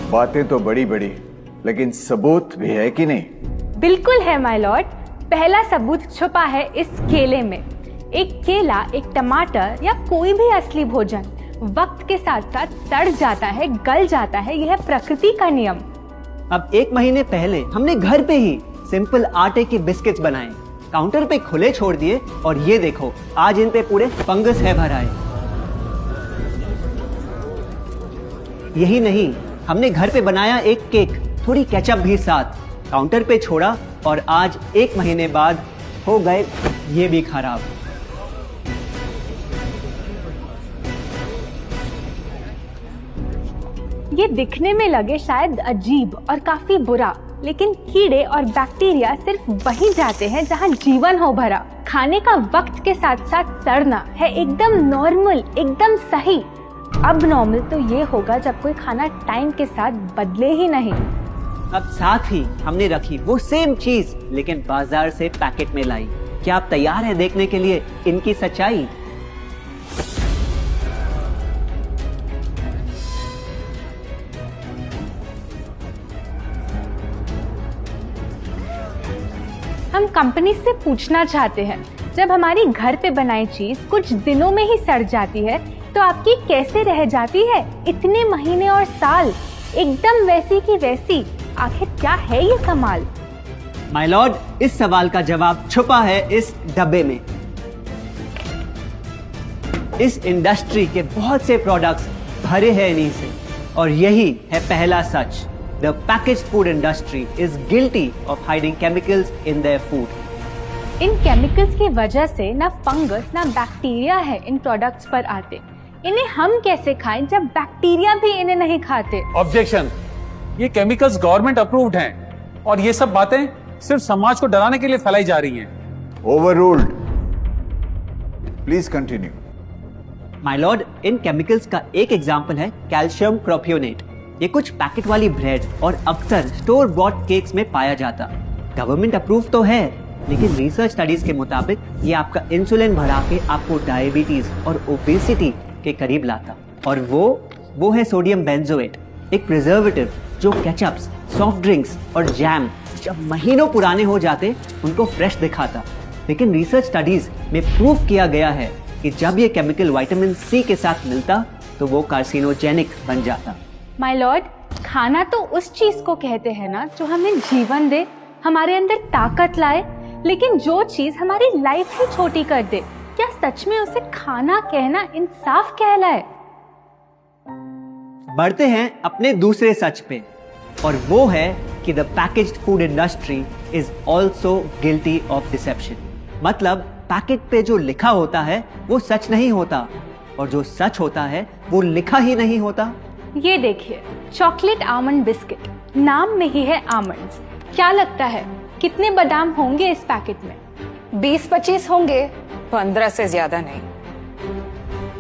बातें तो बड़ी बड़ी, लेकिन सबूत भी है कि नहीं? बिल्कुल है माय लॉर्ड। पहला सबूत छुपा है इस केले में। एक केला, एक टमाटर या कोई भी असली भोजन वक्त के साथ साथ सड़ जाता है, गल जाता है। यह प्रकृति का नियम। अब 1 महीने पहले हमने घर पे ही सिंपल आटे के बिस्किट्स बनाए, काउंटर पे खुले छोड़ दिए और ये देखो आज इन पे पूरे फंगस है भरा है। यही नहीं, हमने घर पे बनाया एक केक, थोड़ी केचप भी साथ, काउंटर पे छोड़ा और आज 1 महीने बाद हो गए ये भी खराब। ये दिखने में लगे शायद अजीब और काफी बुरा, लेकिन कीड़े और बैक्टीरिया सिर्फ वहीं जाते हैं जहां जीवन हो भरा। खाने का वक्त के साथ साथ सड़ना है एकदम नॉर्मल, एकदम सही। अब नॉर्मल तो ये होगा जब कोई खाना टाइम के साथ बदले ही नहीं। अब साथ ही हमने रखी वो सेम चीज लेकिन बाजार से पैकेट में लाई। क्या आप तैयार हैं देखने के लिए इनकी सच्चाई? हम कंपनी से पूछना चाहते हैं, जब हमारी घर पे बनाई चीज कुछ दिनों में ही सड़ जाती है तो आपकी कैसे रह जाती है इतने महीने और साल एकदम वैसी की वैसी? आखिर क्या है ये कमाल? माय लॉर्ड, इस सवाल का जवाब छुपा है इस डब्बे में। इस इंडस्ट्री के बहुत से प्रोडक्ट्स भरे हैं इन्हीं से और यही है पहला सच। The packaged food industry is guilty of hiding chemicals in their food. In chemicals की वजह से ना फंगस ना बैक्टीरिया है इन प्रोडक्ट्स पर आते। इन्हें हम कैसे खाएं जब बैक्टीरिया भी इन्हें नहीं खाते? ऑब्जेक्शन, ये केमिकल्स गवर्नमेंट अप्रूव्ड हैं और ये सब बातें सिर्फ समाज को डराने के लिए फैलाई जा रही हैं। Overruled. Please continue. My Lord, in chemicals का एक एग्जांपल है कैल्शियम प्रोपियोनेट। ये कुछ पैकेट वाली ब्रेड और अक्सर स्टोर बॉट केक्स में पाया जाता। गवर्नमेंट अप्रूव तो है, लेकिन रिसर्च स्टडीज के मुताबिक ये आपका इंसुलिन बढ़ा के आपको डायबिटीज और ओबेसिटी के करीब लाता। और वो है सोडियम बेंजोएट, एक प्रिजर्वेटिव जो केचप्स, सॉफ्ट ड्रिंक्स और जैम जब महीनों पुराने हो जाते उनको फ्रेश दिखाता। लेकिन रिसर्च स्टडीज में प्रूव किया गया है कि जब ये केमिकल विटामिन सी के साथ मिलता तो वो कार्सिनोजेनिक बन जाता। माय लॉर्ड, खाना तो उस चीज को कहते हैं ना जो हमें जीवन दे, हमारे अंदर ताकत लाए। लेकिन जो चीज हमारी लाइफ ही छोटी कर दे, क्या सच में उसे खाना कहना इंसाफ कहलाए? बढ़ते हैं अपने दूसरे सच पे और वो है कि the packaged food industry is also guilty of deception. मतलब पैकेट पे जो लिखा होता है वो सच नहीं होता और जो सच होता है वो लिखा ही नहीं होता। ये देखिए, चॉकलेट आमंड बिस्किट, नाम में ही है आमंड्स। क्या लगता है कितने बादाम होंगे इस पैकेट में? 20-25 होंगे, 15 से ज्यादा नहीं।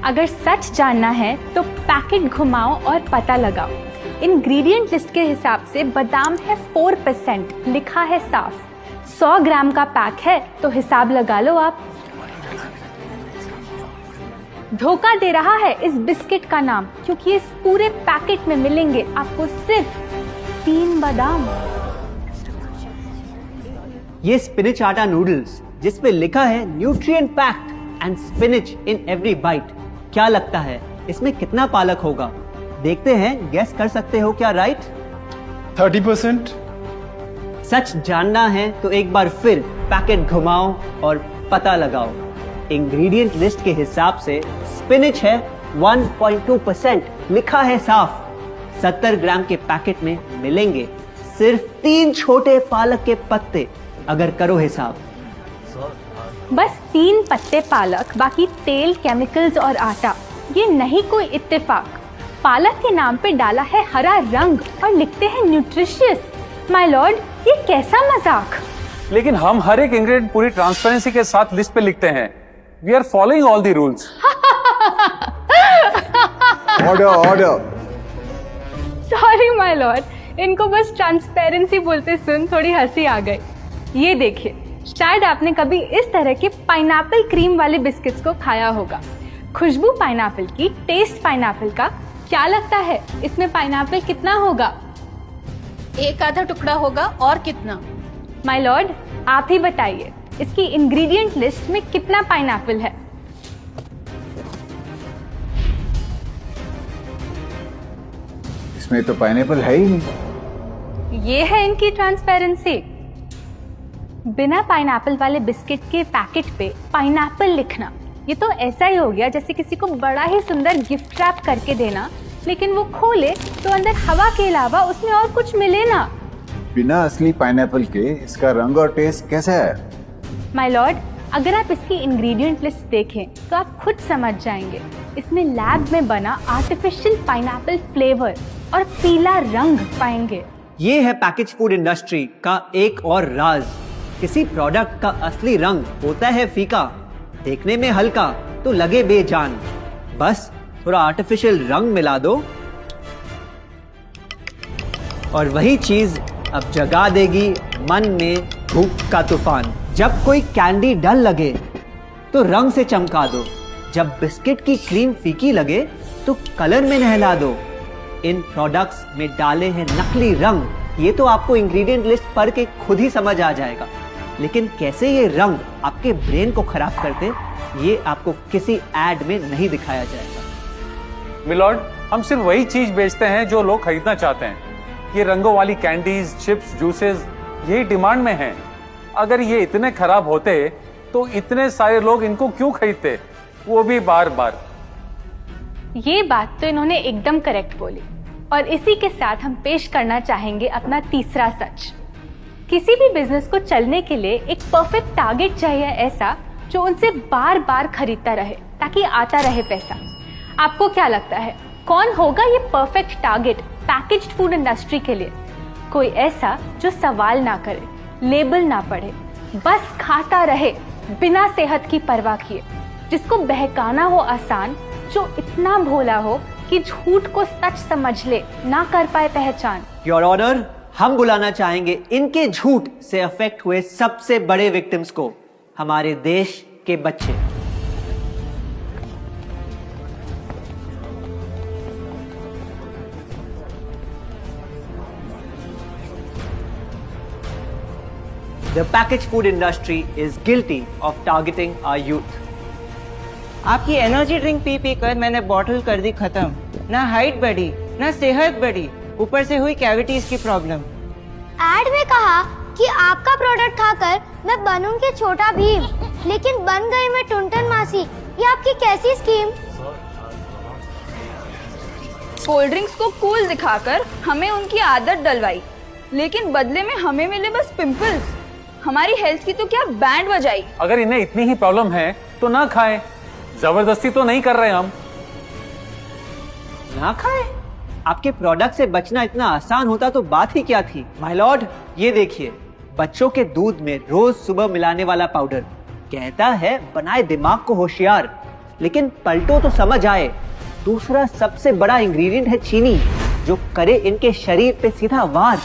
अगर सच जानना है तो पैकेट घुमाओ और पता लगाओ। इंग्रेडिएंट लिस्ट के हिसाब से बादाम है 4%, लिखा है साफ। 100 ग्राम का पैक है तो हिसाब लगा लो आप। धोखा दे रहा है इस बिस्किट का नाम, क्योंकि इस पूरे पैकेट में मिलेंगे आपको सिर्फ 3 बादाम। ये स्पिनच आटा नूडल्स जिस पे लिखा है nutrient packed and spinach in every bite. क्या लगता है इसमें कितना पालक होगा? देखते हैं, गेस कर सकते हो क्या राइट? 30%। सच जानना है तो एक बार फिर पैकेट घुमाओ और पता लगाओ। इंग्रेडिएंट लिस्ट के हिसाब से स्पिनच है 1.2%, लिखा है साफ। 70 ग्राम के पैकेट में मिलेंगे सिर्फ 3 छोटे पालक के पत्ते। अगर करो हिसाब, बस 3 पत्ते पालक, बाकी तेल, केमिकल्स और आटा। ये नहीं कोई इत्तेफाक। पालक के नाम पे डाला है हरा रंग और लिखते हैं न्यूट्रिशियस। माय लॉर्ड, ये कैसा मजाक? लेकिन हम हर एक इंग्रेडिएंट पूरी ट्रांसपेरेंसी के साथ लिस्ट पे लिखते हैं। We are following all the rules. Order. Sorry my lord, इनको बस ट्रांसपेरेंसी बोलते सुन थोड़ी हंसी आ गई। ये देखिए, शायद आपने कभी इस तरह के पाइनएप्पल क्रीम वाले बिस्किट्स को खाया होगा। खुशबू पाइनएप्पल की, टेस्ट पाइनएप्पल का, क्या लगता है इसमें पाइनएप्पल कितना होगा? एक आधा टुकड़ा होगा, और कितना? माय लॉर्ड, आप ही बताइए, इसकी इंग्रेडिएंट लिस्ट में कितना पाइनएप्पल है? इसमें तो पाइनएप्पल है ही नहीं। ये है इनकी ट्रांसपेरेंसी। बिना पाइनएप्पल वाले बिस्किट के पैकेट पे पाइनएप्पल लिखना, ये तो ऐसा ही हो गया जैसे किसी को बड़ा ही सुंदर गिफ्ट रैप करके देना, लेकिन वो खोले तो अंदर हवा के अलावा उसमें और कुछ मिले ना। बिना असली पाइनएप्पल के इसका रंग और टेस्ट कैसा है? माय लॉर्ड, अगर आप इसकी इंग्रेडिएंट लिस्ट देखें तो आप खुद समझ जाएंगे। इसमें लैब में बना आर्टिफिशियल पाइनएप्पल फ्लेवर और पीला रंग पाएंगे। ये है पैकेज फूड इंडस्ट्री का एक और राज। किसी प्रोडक्ट का असली रंग होता है फीका, देखने में हल्का तो लगे बेजान। बस थोड़ा आर्टिफिशियल रंग मिला दो और वही चीज अब जगा देगी मन में भूख का तूफान। जब कोई कैंडी डल लगे तो रंग से चमका दो, जब बिस्किट की क्रीम फीकी लगे तो कलर में नहला दो। इन प्रोडक्ट्स में डाले हैं नकली रंग, ये तो आपको इंग्रेडिएंट लिस्ट पढ़ के खुद ही समझ आ जाएगा। लेकिन कैसे ये रंग आपके ब्रेन को खराब करते, ये आपको किसी एड में नहीं दिखाया जाएगा। मिलॉर्ड, हम सिर्फ वही चीज बेचते हैं जो लोग खरीदना चाहते हैं। ये रंगों वाली कैंडीज, चिप्स, जूसेस यही डिमांड में हैं। अगर ये इतने खराब होते तो इतने सारे लोग इनको क्यों खरीदते, वो भी बार बार। ये बात तो इन्होंने एकदम करेक्ट बोली, और इसी के साथ हम पेश करना चाहेंगे अपना तीसरा सच। किसी भी बिजनेस को चलने के लिए एक परफेक्ट टारगेट चाहिए, ऐसा जो उनसे बार बार खरीदता रहे ताकि आता रहे पैसा। आपको क्या लगता है कौन होगा ये perfect target packaged food industry के लिए? कोई ऐसा जो सवाल ना करे, लेबल ना पढ़े, बस खाता रहे बिना सेहत की परवाह किए, जिसको बहकाना हो आसान, जो इतना भोला हो कि झूठ को सच समझ ले, ना कर पाए पहचान। योर ऑनर, हम बुलाना चाहेंगे इनके झूठ से अफेक्ट हुए सबसे बड़े विक्टिम्स को, हमारे देश के बच्चे। The packaged food industry is guilty of targeting our youth. आपकी एनर्जी ड्रिंक पी पी कर मैंने बॉटल कर दी खत्म। ना हाइट बढ़ी, ना सेहत बढ़ी, ऊपर से हुई कैविटीज की प्रॉब्लम। एड में कहा कि आपका प्रोडक्ट खाकर मैं बनूंगी छोटा भीम, लेकिन बन गई मैं टुनटन मासी। ये आपकी कैसी स्कीम? कोल्ड ड्रिंक्स को कूल दिखाकर हमें उनकी आदत डलवाई, लेकिन बदले में हमें मिले बस पिंपल्स। हमारी हेल्थ की तो क्या बैंड बजाई। अगर इन्हें इतनी ही प्रॉब्लम है तो ना खाएं, जबरदस्ती तो नहीं कर रहे हम। ना खाए? आपके प्रोडक्ट से बचना इतना आसान होता तो बात ही क्या थी। माय लॉर्ड, ये देखिए, बच्चों के दूध में रोज सुबह मिलाने वाला पाउडर कहता है बनाए दिमाग को होशियार, लेकिन पलटो तो समझ आए। दूसरा सबसे बड़ा इंग्रेडिएंट है चीनी, जो करे इनके शरीर पे सीधा वार।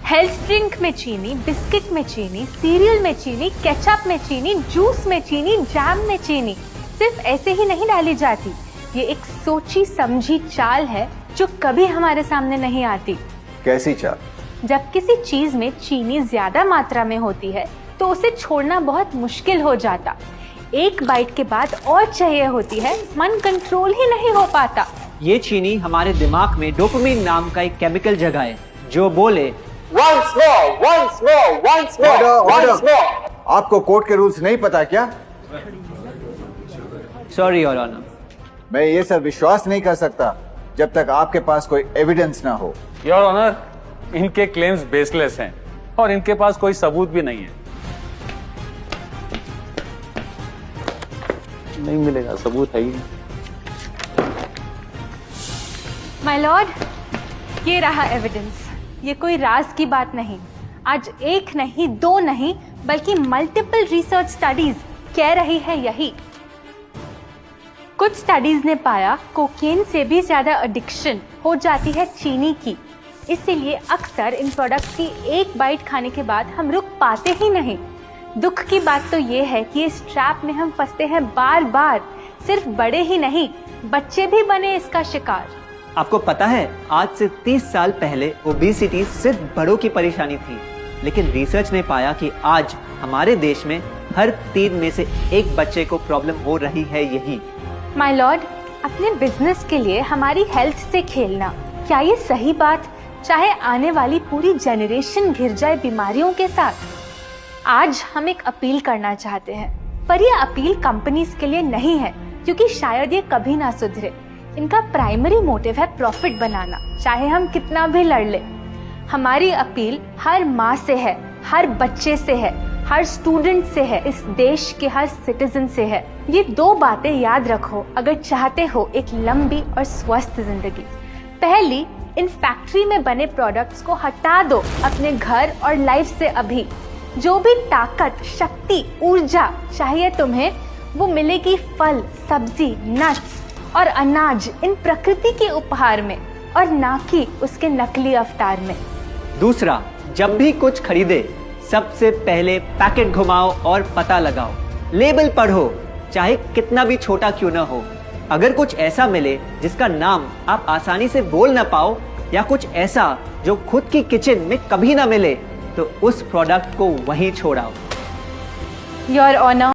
हेल्थ ड्रिंक में चीनी, बिस्किट में चीनी, सीरियल में चीनी, केचप में चीनी, जूस में चीनी, जैम में चीनी सिर्फ ऐसे ही नहीं डाली जाती। ये एक सोची समझी चाल है जो कभी हमारे सामने नहीं आती। कैसी चाल? जब किसी चीज में चीनी ज्यादा मात्रा में होती है तो उसे छोड़ना बहुत मुश्किल हो जाता। एक बाइट के बाद और चाहिए होती है, मन कंट्रोल ही नहीं हो पाता। ये चीनी हमारे दिमाग में डोपामिन नाम का एक केमिकल जगाए, जो बोले Once more. Order. आपको कोर्ट के रूल्स नहीं पता क्या? Sorry your honour. मैं ये सब विश्वास नहीं कर सकता जब तक आपके पास कोई एविडेंस ना हो। योर ऑनर, इनके क्लेम्स बेसलेस हैं और इनके पास कोई सबूत भी नहीं है। नहीं मिलेगा, सबूत है ही नहीं। माय लॉर्ड, ये रहा एविडेंस। ये कोई राज की बात नहीं। आज एक नहीं, दो नहीं, बल्कि मल्टीपल रिसर्च स्टडीज कह रही है यही। कुछ स्टडीज ने पाया कोकेन से भी ज्यादा एडिक्शन हो जाती है चीनी की। इसीलिए अक्सर इन प्रोडक्ट्स की एक बाइट खाने के बाद हम रुक पाते ही नहीं। दुख की बात तो ये है कि इस ट्रैप में हम फंसते हैं बार बार। सिर्फ बड़े ही नहीं, बच्चे भी बने इसका शिकार। आपको पता है, आज से 30 साल पहले ओबेसिटी सिर्फ बड़ों की परेशानी थी, लेकिन रिसर्च ने पाया कि आज हमारे देश में हर 3 में से 1 बच्चे को प्रॉब्लम हो रही है यही। माय लॉर्ड, अपने बिजनेस के लिए हमारी हेल्थ से खेलना, क्या ये सही बात, चाहे आने वाली पूरी जनरेशन घिर जाए बीमारियों के साथ? आज हम एक अपील करना चाहते हैं, पर यह अपील कंपनीज के लिए नहीं है, क्योंकि शायद ये कभी ना सुधरे। इनका प्राइमरी मोटिव है प्रॉफिट बनाना, चाहे हम कितना भी लड़ ले। हमारी अपील हर माँ से है, हर बच्चे से है, हर स्टूडेंट से है, इस देश के हर सिटीजन से है। ये 2 बातें याद रखो अगर चाहते हो एक लंबी और स्वस्थ जिंदगी। पहली, इन फैक्ट्री में बने प्रोडक्ट्स को हटा दो अपने घर और लाइफ से अभी। जो भी ताकत, शक्ति, ऊर्जा चाहिए तुम्हें, वो मिलेगी फल, सब्जी, नट्स और अनाज इन प्रकृति के उपहार में, और ना कि उसके नकली अवतार में। दूसरा, जब भी कुछ खरीदे सबसे पहले पैकेट घुमाओ और पता लगाओ, लेबल पढ़ो, चाहे कितना भी छोटा क्यों ना हो। अगर कुछ ऐसा मिले जिसका नाम आप आसानी से बोल ना पाओ, या कुछ ऐसा जो खुद की किचन में कभी ना मिले, तो उस प्रोडक्ट को वहीं छोड़ाओ। Your honour,